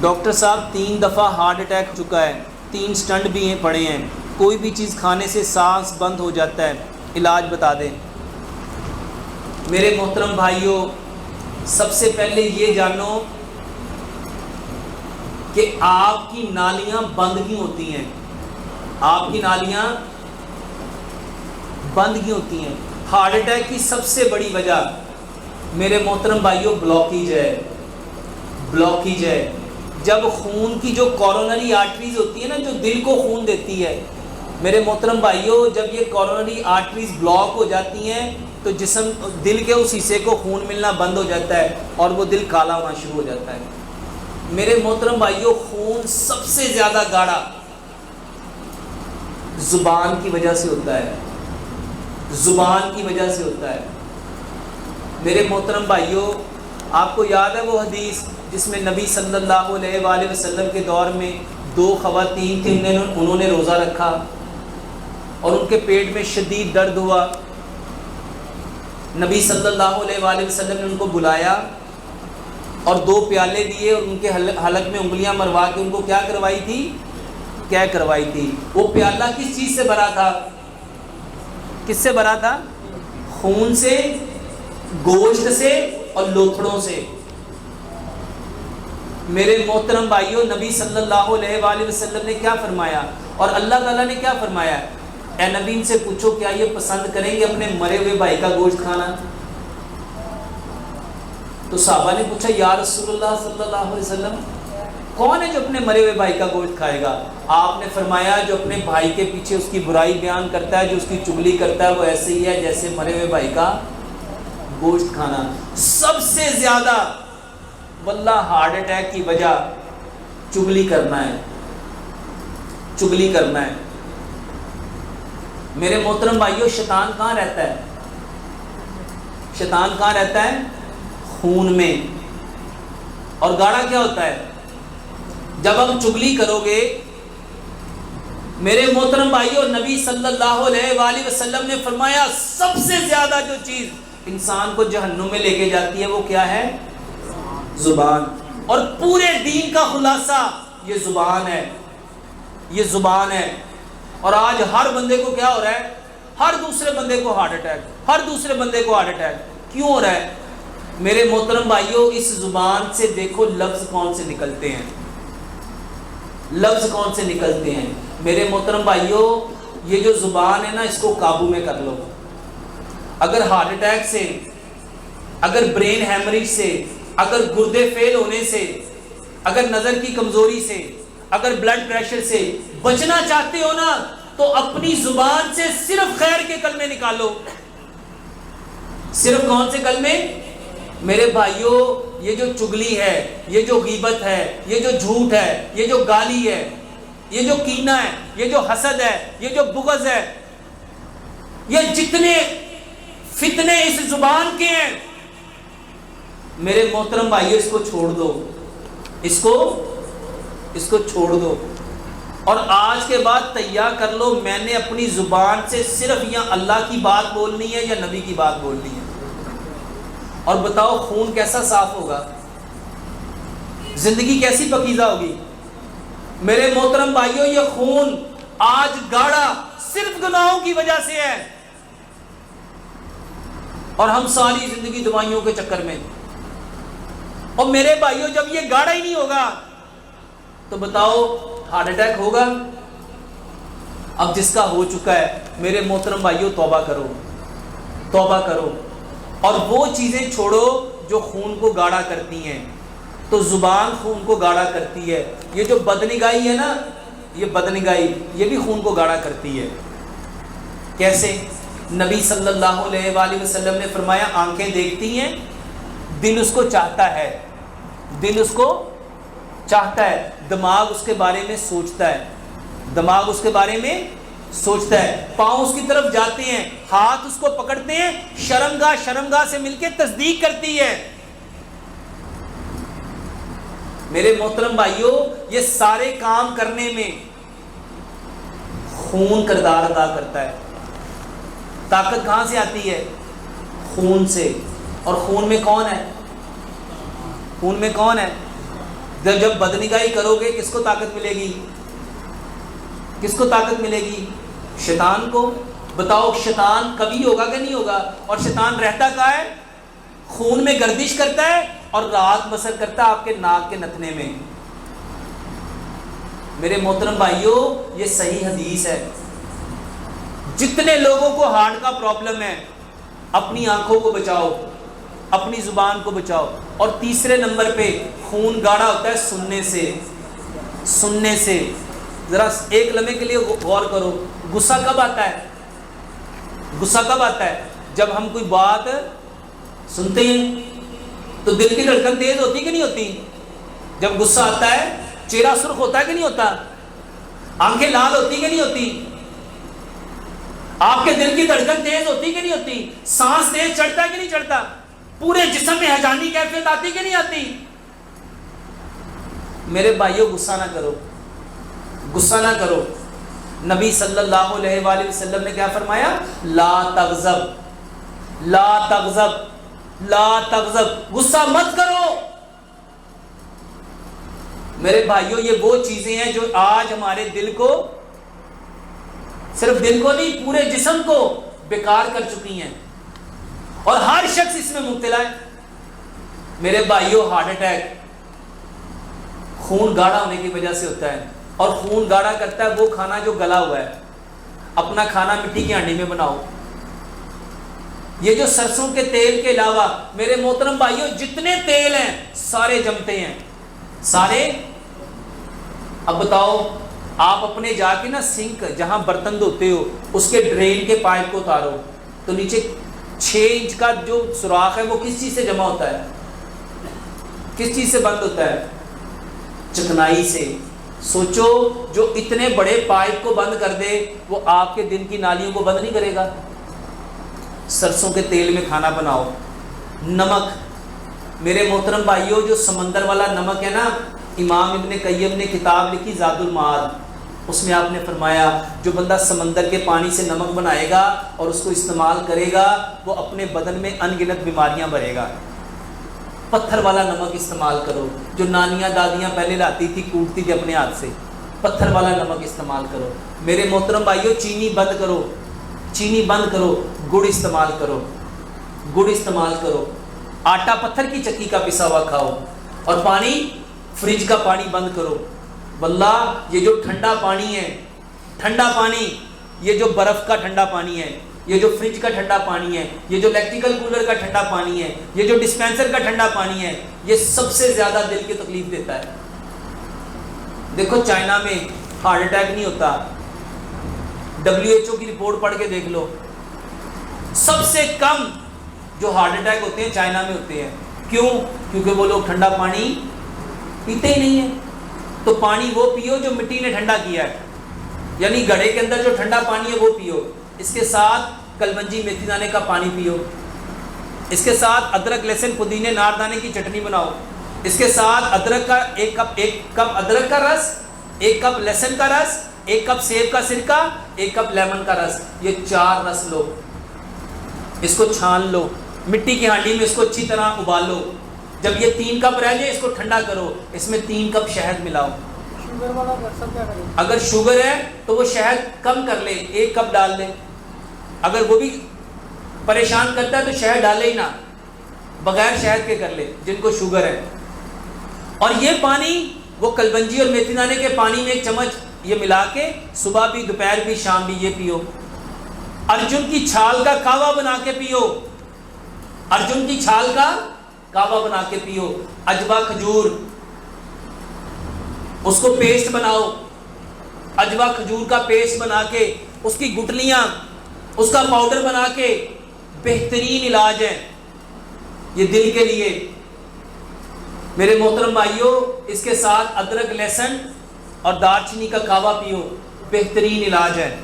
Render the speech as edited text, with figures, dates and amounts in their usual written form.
Doctor صاحب 3 دفعہ heart attack ہو چکا ہے، 3 سٹنٹ بھی ہیں پڑے ہیں، کوئی بھی چیز کھانے سے سانس بند ہو جاتا ہے، علاج بتا دیں۔ میرے محترم بھائیوں، سب سے پہلے یہ جانو کہ آپ کی نالیاں بند کیوں ہوتی ہیں؟ آپ کی نالیاں بند کیوں ہوتی ہیں؟ ہارٹ اٹیک کی سب سے بڑی وجہ میرے محترم بھائیوں بلاکیج ہے۔ بلاکیج ہے جب خون کی جو کورونری آرٹریز ہوتی ہے نا، جو دل کو خون دیتی ہے، میرے محترم بھائیوں جب یہ کورونری آرٹریز بلاک ہو جاتی ہیں تو جسم دل کے اس حصے کو خون ملنا بند ہو جاتا ہے اور وہ دل کالا ہونا شروع ہو جاتا ہے۔ میرے محترم بھائیوں خون سب سے زیادہ گاڑھا زبان کی وجہ سے ہوتا ہے، زبان کی وجہ سے ہوتا ہے۔ میرے محترم بھائیوں، آپ کو یاد ہے وہ حدیث جس میں نبی صلی اللہ علیہ وآلہ وسلم کے دور میں 2 خواتین تھیں، انہوں نے روزہ رکھا اور ان کے پیٹ میں شدید درد ہوا۔ نبی صلی اللہ علیہ وآلہ وسلم نے ان کو بلایا اور 2 پیالے دیے اور ان کے حلق میں انگلیاں مروا کے ان کو کیا کروائی تھی؟ کیا کروائی تھی؟ وہ پیالہ کس چیز سے بھرا تھا؟ کس سے بھرا تھا؟ خون سے، گوشت سے اور لوتھڑوں سے۔ میرے محترم بھائیوں، نبی صلی اللہ علیہ وآلہ وسلم نے کیا فرمایا اور اللہ تعالیٰ نے کیا فرمایا؟ اے نبی ان سے پوچھو کیا یہ پسند کریں گے اپنے مرے ہوئے بھائی کا گوشت کھانا؟ تو صحابہ نے پوچھا یا رسول اللہ صلی اللہ علیہ وسلم کون ہے جو اپنے مرے ہوئے بھائی کا گوشت کھائے گا؟ آپ نے فرمایا جو اپنے بھائی کے پیچھے اس کی برائی بیان کرتا ہے، جو اس کی چغلی کرتا ہے، وہ ایسے ہی ہے جیسے مرے ہوئے بھائی کا گوشت کھانا۔ سب سے زیادہ واللہ ہارٹ اٹیک کی وجہ چغلی کرنا ہے، چغلی کرنا ہے۔ میرے محترم بھائیوں، شیطان کہاں رہتا ہے؟ شیطان کہاں رہتا ہے؟ خون میں۔ اور گاڑھا کیا ہوتا ہے؟ جب ہم چغلی کرو گے، میرے محترم بھائیوں نبی صلی اللہ علیہ وآلہ وسلم نے فرمایا سب سے زیادہ جو چیز انسان کو جہنم میں لے کے جاتی ہے وہ کیا ہے؟ زبان۔ اور پورے دین کا خلاصہ یہ زبان ہے، یہ زبان ہے۔ اور آج ہر بندے کو کیا ہو رہا ہے؟ ہر دوسرے بندے کو ہارٹ اٹیک، ہر دوسرے بندے کو ہارٹ اٹیک۔ کیوں ہو رہا ہے؟ میرے محترم بھائیوں اس زبان سے دیکھو لفظ کون سے نکلتے ہیں، لفظ کون سے نکلتے ہیں۔ میرے محترم بھائیوں یہ جو زبان ہے نا، اس کو قابو میں کر لو۔ اگر ہارٹ اٹیک سے، اگر برین ہیمریج سے، اگر گردے فیل ہونے سے، اگر نظر کی کمزوری سے، اگر بلڈ پریشر سے بچنا چاہتے ہو نا، تو اپنی زبان سے صرف خیر کے کلمے نکالو۔ صرف کون سے کلمے؟ میرے بھائیوں یہ جو چغلی ہے، یہ جو غیبت ہے، یہ جو جھوٹ ہے، یہ جو گالی ہے، یہ جو کینہ ہے، یہ جو حسد ہے، یہ جو بغض ہے، یہ جتنے فتنے اس زبان کے ہیں، میرے محترم بھائیوں اس کو چھوڑ دو، اس کو چھوڑ دو۔ اور آج کے بعد تیار کر لو میں نے اپنی زبان سے صرف یا اللہ کی بات بولنی ہے یا نبی کی بات بولنی ہے۔ اور بتاؤ خون کیسا صاف ہوگا، زندگی کیسی پاکیزہ ہوگی۔ میرے محترم بھائیوں یہ خون آج گاڑھا صرف گناہوں کی وجہ سے ہے، اور ہم ساری زندگی دوائیوں کے چکر میں۔ اور میرے بھائیوں جب یہ گاڑھا ہی نہیں ہوگا تو بتاؤ ہارٹ اٹیک ہوگا؟ اب جس کا ہو چکا ہے میرے محترم بھائیوں توبہ کرو، توبہ کرو اور وہ چیزیں چھوڑو جو خون کو گاڑھا کرتی ہیں۔ تو زبان خون کو گاڑھا کرتی ہے، یہ جو بدنگاہی ہے نا، یہ بدنگاہی یہ بھی خون کو گاڑھا کرتی ہے۔ کیسے؟ نبی صلی اللہ علیہ وآلہ وسلم نے فرمایا آنکھیں دیکھتی ہیں، دل اس کو چاہتا ہے، دل اس کو چاہتا ہے، دماغ اس کے بارے میں سوچتا ہے، دماغ اس کے بارے میں سوچتا ہے، پاؤں اس کی طرف جاتے ہیں، ہاتھ اس کو پکڑتے ہیں، شرمگاہ سے مل کے تصدیق کرتی ہے۔ میرے محترم بھائیوں یہ سارے کام کرنے میں خون کردار ادا کرتا ہے۔ طاقت کہاں سے آتی ہے؟ خون سے۔ اور خون میں کون ہے؟ خون میں کون ہے؟ جب بدنگاہی کرو گے کس کو طاقت ملے گی؟ کس کو طاقت ملے گی؟ شیطان کو۔ بتاؤ شیطان کبھی ہوگا کہ نہیں ہوگا؟ اور شیطان رہتا کہاں ہے؟ خون میں گردش کرتا ہے اور رات بسر کرتا ہے آپ کے ناک کے نتنے میں۔ میرے محترم بھائیوں یہ صحیح حدیث ہے۔ جتنے لوگوں کو ہارٹ کا پرابلم ہے اپنی آنکھوں کو بچاؤ، اپنی زبان کو بچاؤ۔ اور تیسرے نمبر پہ خون گاڑھا ہوتا ہے سننے سے۔ ذرا ایک لمحے کے لیے غور کرو، غصہ کب آتا ہے؟ غصہ کب آتا ہے؟ جب ہم کوئی بات سنتے ہیں تو دل کی دھڑکن تیز ہوتی کہ نہیں ہوتی؟ جب غصہ آتا ہے چہرہ سرخ ہوتا ہے کہ نہیں ہوتا؟ آنکھیں لال ہوتی کہ نہیں ہوتی؟ آپ کے دل کی دھڑکن تیز ہوتی کہ نہیں ہوتی؟ سانس تیز چڑھتا ہے کہ نہیں چڑھتا؟ پورے جسم میں ہیجانی کیفیت آتی کہ نہیں آتی؟ میرے بھائیوں غصہ نہ کرو، غصہ نہ کرو۔ نبی صلی اللہ علیہ وآلہ وسلم نے کیا فرمایا؟ لا تغضب، لا تغضب، لا تغضب، غصہ مت کرو۔ میرے بھائیوں یہ وہ چیزیں ہیں جو آج ہمارے دل کو، صرف دل کو نہیں پورے جسم کو بیکار کر چکی ہیں، اور ہر شخص اس میں مبتلا ہے۔ میرے بھائیوں ہارٹ اٹیک خون گاڑھا ہونے کی وجہ سے ہوتا ہے، اور خون گاڑھا کرتا ہے وہ کھانا جو گلا ہوا ہے۔ اپنا کھانا مٹی کی ہانڈی میں بناؤ۔ یہ جو سرسوں کے تیل کے علاوہ میرے محترم بھائیوں جتنے تیل ہیں سارے جمتے ہیں، سارے۔ اب بتاؤ آپ اپنے جا کے نا سنک جہاں برتن دھوتے ہو اس کے ڈرین کے پائپ کو اتارو تو نیچے 6 انچ کا جو سوراخ ہے وہ کس چیز سے جمع ہوتا ہے؟ کس چیز سے بند ہوتا ہے؟ چکنائی سے۔ سوچو جو اتنے بڑے پائپ کو بند کر دے وہ آپ کے دل کی نالیوں کو بند نہیں کرے گا؟ سرسوں کے تیل میں کھانا بناؤ۔ نمک میرے محترم بھائیوں جو سمندر والا نمک ہے نا، امام ابن قیم نے کتاب لکھی زاد المعاد، اس میں آپ نے فرمایا جو بندہ سمندر کے پانی سے نمک بنائے گا اور اس کو استعمال کرے گا وہ اپنے بدن میں ان گنت بیماریاں بھرے گا۔ پتھر والا نمک استعمال کرو، جو نانیاں دادیاں پہلے لاتی تھی کوٹتی تھی اپنے ہاتھ سے، پتھر والا نمک استعمال کرو۔ میرے محترم بھائیوں چینی بند کرو، چینی بند کرو، گڑ استعمال کرو، گڑ استعمال کرو۔ آٹا پتھر کی چکی کا پسا ہوا کھاؤ، اور پانی فریج کا پانی بند کرو۔ واللہ یہ جو ٹھنڈا پانی ہے، ٹھنڈا پانی، یہ جو برف کا ٹھنڈا پانی ہے، یہ جو فریج کا ٹھنڈا پانی ہے، یہ جو الیکٹریکل کولر کا ٹھنڈا پانی ہے، یہ جو ڈسپینسر کا ٹھنڈا پانی ہے، یہ سب سے زیادہ دل کی تکلیف دیتا ہے۔ دیکھو چائنا میں ہارٹ اٹیک نہیں ہوتا، WHO کی رپورٹ پڑھ کے دیکھ لو، سب سے کم جو ہارٹ اٹیک ہوتے ہیں چائنا میں ہوتے ہیں۔ کیوں؟ کیونکہ وہ لوگ ٹھنڈا پانی پیتے ہی نہیں ہیں۔ تو پانی وہ پیو جو مٹی نے ٹھنڈا کیا ہے، یعنی گڑھے کے اندر جو ٹھنڈا پانی ہے وہ پیو، اس کے ساتھ کلونجی میتھی دانے کا پانی پیو، اس کے ساتھ ادرک لہسن پودینے نار دانے کی چٹنی بناؤ، اس کے ساتھ ادرک کا ایک کپ ادرک کا رس، 1 کپ لہسن کا رس، 1 کپ سیب کا سرکہ، 1 کپ لیمن کا رس، یہ 4 رس لو، اس کو چھان لو، مٹی کی ہانڈی میں اس کو اچھی طرح ابال لو۔ جب یہ 3 کپ رہ جائے اس کو ٹھنڈا کرو، اس میں 3 کپ شہد ملاؤ۔ اگر شوگر ہے تو وہ شہد کم کر لے، 1 کپ ڈال دے۔ اگر وہ بھی پریشان کرتا ہے تو شہد ڈالے ہی نہ، بغیر شہد کے کر لے جن کو شوگر ہے۔ اور یہ پانی وہ کلونجی اور میتھی دانے کے پانی میں 1 چمچ یہ ملا کے صبح بھی دوپہر بھی شام بھی یہ پیو۔ ارجن کی چھال کا کہوا بنا کے پیو، ارجن کی چھال کا کہوا بنا کے پیو۔ اجوا کھجور اس کو پیسٹ بناؤ، اجوا کھجور کا پیسٹ بنا کے اس کی گٹلیاں، اس کا پاؤڈر بنا کے، بہترین علاج ہے یہ دل کے لیے۔ میرے محترم بھائیوں اس کے ساتھ ادرک لہسن اور دار چینی کا کہوا پیو، بہترین علاج ہے۔